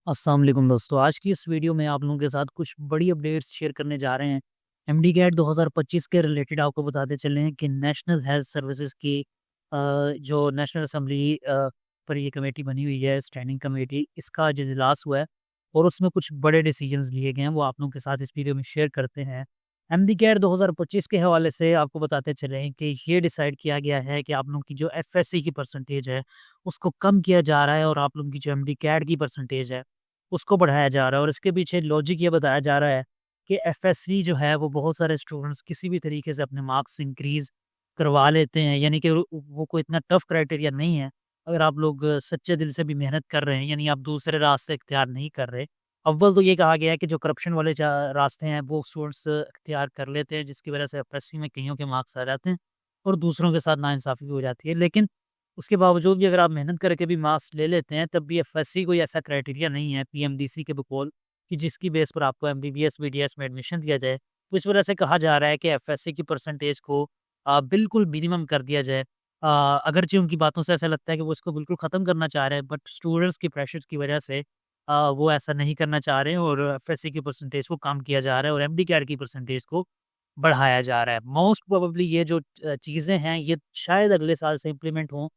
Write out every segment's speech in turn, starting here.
अस्सलाम वालेकुम दोस्तों, आज की इस वीडियो में आप लोगों के साथ कुछ बड़ी अपडेट्स शेयर करने जा रहे हैं। एमडी कैट 2025 के रिलेटेड आपको बताते चले हैं कि नेशनल हेल्थ सर्विसेज की जो नेशनल असेंबली पर ये कमेटी बनी हुई है, स्टैंडिंग कमेटी, इसका आज इजलास हुआ है और उसमें कुछ बड़े डिसीजंस लिए गए हैं, वो आप लोगों के साथ इस वीडियो में शेयर करते हैं। एमडी कैट 2025 के हवाले से आपको बताते चले हैं कि ये डिसाइड किया गया है कि आप लोगों की जो एफएससी की परसेंटेज है, उसको कम किया जा रहा है और आप लोगों की जो एमडी कैट की परसेंटेज है उसको बढ़ाया जा रहा है और इसके पीछे लॉजिक ये बताया जा रहा है कि एफएससी जो है वो बहुत सारे स्टूडेंट्स किसी भी तरीके से अपने मार्क्स इंक्रीज़ करवा लेते हैं, यानी कि वो कोई इतना टफ क्राइटेरिया नहीं है। अगर आप लोग सच्चे दिल से भी मेहनत कर रहे हैं, यानी आप दूसरे रास्ते इख्तियार नहीं कर रहे। अव्वल तो ये कहा गया है कि जो करप्शन वाले रास्ते हैं वो स्टूडेंट्स इख्तियार कर लेते हैं, जिसकी वजह से एफएससी में कईयों के मार्क्स आ जाते हैं और दूसरों के साथ नाइंसाफ़ी भी हो जाती है। लेकिन उसके बावजूद भी अगर आप मेहनत करके भी मार्क्स ले लेते हैं, तब भी एफएससी कोई ऐसा क्राइटेरिया नहीं है पीएमडीसी के बकौल कि जिसकी बेस पर आपको एमबीबीएस, बीडीएस में एडमिशन दिया जाए। तो इस वजह से कहा जा रहा है कि एफएससी की परसेंटेज को बिल्कुल मिनिमम कर दिया जाए। अगरचे उनकी बातों से ऐसा लगता है कि वो इसको बिल्कुल ख़त्म करना चाह रहे हैं, बट स्टूडेंट्स के प्रेशर की वजह से वो ऐसा नहीं करना चाह रहे हैं और एफएससी की परसेंटेज को कम किया जा रहा है और एमडी कैट की परसेंटेज को बढ़ाया जा रहा है। मोस्ट प्रोबेबली ये जो चीज़ें हैं, ये शायद अगले साल से इम्प्लीमेंट हों।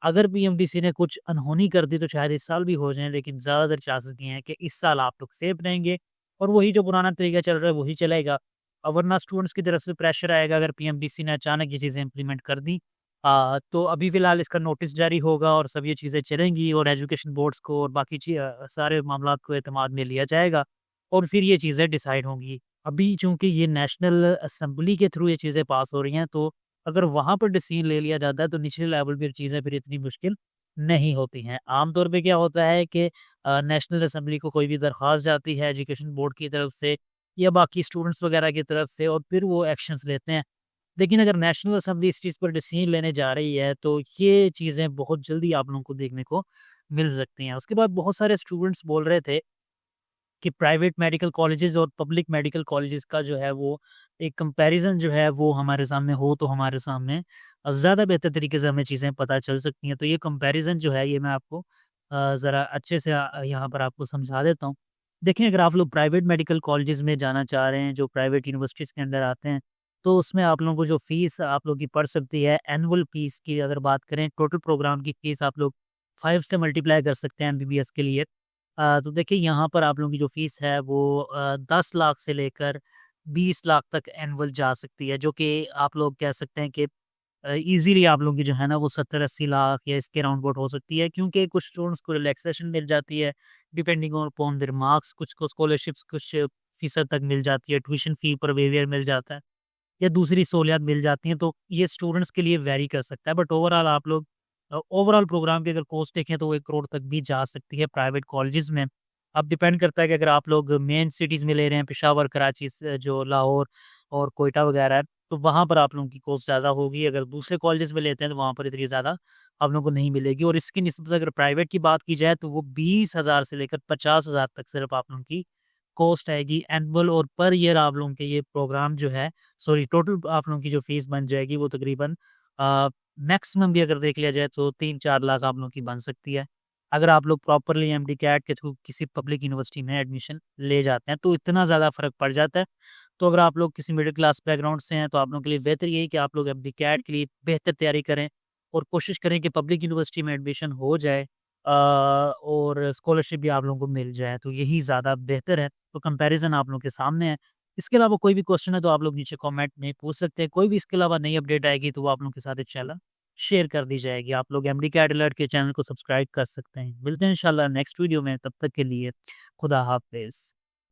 अगर बीएमडीसी ने कुछ अनहोनी कर दी तो शायद इस साल भी हो जाए, लेकिन ज़्यादातर चांसेस ये हैं कि इस साल आप लोग सेफ रहेंगे और वही जो पुराना तरीका चल रहा है वही चलेगा। वरना स्टूडेंट्स की तरफ से प्रेशर आएगा अगर पीएमडीसी ने अचानक ये चीज़ें इम्प्लीमेंट कर दी। तो अभी फ़िलहाल इसका नोटिस जारी होगा और सब ये चीज़ें चलेंगी और एजुकेशन बोर्ड्स को और बाकी सारे मामलात को एतमाद में लिया जाएगा और फिर ये चीज़ें डिसाइड होंगी। अभी चूँकि ये नेशनल असेंबली के थ्रू ये चीज़ें पास हो रही हैं, तो अगर वहाँ पर डिसीजन ले लिया जाता है तो निचले लेवल पर चीज़ें फिर इतनी मुश्किल नहीं होती हैं। आम तौर पे क्या होता है कि नेशनल असेंबली को कोई भी दरख्वास्त जाती है एजुकेशन बोर्ड की तरफ से या बाकी स्टूडेंट्स वगैरह की तरफ से और फिर वो एक्शंस लेते हैं। लेकिन अगर नेशनल असेंबली इस चीज़ पर डिसीजन लेने जा रही है तो ये चीज़ें बहुत जल्दी आप लोगों को देखने को मिल सकती हैं। उसके बाद बहुत सारे स्टूडेंट्स बोल रहे थे कि प्राइवेट मेडिकल कॉलेजेस और पब्लिक मेडिकल कॉलेजेस का जो है वो एक कंपैरिज़न जो है वो हमारे सामने हो तो हमारे सामने ज़्यादा बेहतर तरीके से हमें चीज़ें पता चल सकती हैं। तो ये कंपैरिज़न जो है ये मैं आपको ज़रा अच्छे से यहाँ पर आपको समझा देता हूँ। देखिए, अगर आप लोग प्राइवेट मेडिकल कॉलेजेस में जाना चाह रहे हैं जो प्राइवेट यूनिवर्सिटीज़ के अंडर आते हैं, तो उसमें आप लोगों को जो फ़ीस आप लोगों की पड़ सकती है, एनुअल फ़ीस की अगर बात करें, टोटल प्रोग्राम की फ़ीस आप लोग 5 से मल्टीप्लाई कर सकते हैं एमबीबीएस के लिए। तो देखिए, यहाँ पर आप लोगों की जो फ़ीस है वो 10 लाख से लेकर 20 लाख तक एनुअल जा सकती है, जो कि आप लोग कह सकते हैं कि ईज़िली आप लोगों की जो है ना वो 70-80 लाख या इसके अराउंड अबाउट हो सकती है, क्योंकि कुछ स्टूडेंट्स को रिलैक्सेशन मिल जाती है depending on upon their marks, कुछ को स्कॉलरशिप्स कुछ फ़ीसद तक मिल जाती है, ट्यूशन फ़ी पर वेवियर मिल जाता है या दूसरी सहूलियत मिल जाती हैं, तो ये स्टूडेंट्स के लिए वेरी कर सकता है। बट ओवरऑल आप लोग ओवरऑल प्रोग्राम की अगर कॉस्ट देखें तो वो 1 करोड़ तक भी जा सकती है प्राइवेट कॉलेजेस में। अब डिपेंड करता है कि अगर आप लोग मेन सिटीज़ में ले रहे हैं, पेशावर, कराची जो लाहौर और कोयटा वगैरह है, तो वहाँ पर आप लोगों की कॉस्ट ज़्यादा होगी। अगर दूसरे कॉलेजेस में लेते हैं तो वहाँ पर इतनी ज़्यादा आप लोगों को नहीं मिलेगी और इसकी निस्बत अगर प्राइवेट की बात की जाए तो वो 20,000 से लेकर 50,000 तक सिर्फ आप लोगों की कॉस्ट आएगी एनुअल, और पर ईयर आप लोगों के ये प्रोग्राम जो है, सॉरी, टोटल आप लोगों की जो फीस बन जाएगी वो तकरीबन मैक्सिमम भी अगर देख लिया जाए तो 3-4 लाख आप लोगों की बन सकती है। अगर आप लोग प्रॉपरली एमडी कैट के थ्रू किसी पब्लिक यूनिवर्सिटी में एडमिशन ले जाते हैं तो इतना ज़्यादा फ़र्क पड़ जाता है। तो अगर आप लोग किसी मिडिल क्लास बैकग्राउंड से हैं तो आप लोगों के लिए बेहतर यही कि आप लोग एमडी कैट के लिए बेहतर तैयारी करें और कोशिश करें कि पब्लिक यूनिवर्सिटी में एडमिशन हो जाए और स्कॉलरशिप भी आप लोगों को मिल जाए, तो यही ज़्यादा बेहतर है। तो कंपैरिज़न आप लोगों के सामने है। इसके अलावा कोई भी क्वेश्चन है तो आप लोग नीचे कमेंट में पूछ सकते हैं। कोई भी इसके अलावा नई अपडेट आएगी तो वो आप लोगों के साथ इंशाल्लाह शेयर कर दी जाएगी। आप लोग एमडी कैट अलर्ट के चैनल को सब्सक्राइब कर सकते हैं। मिलते हैं इंशाल्लाह नेक्स्ट वीडियो में, तब तक के लिए खुदा हाफ़िज़।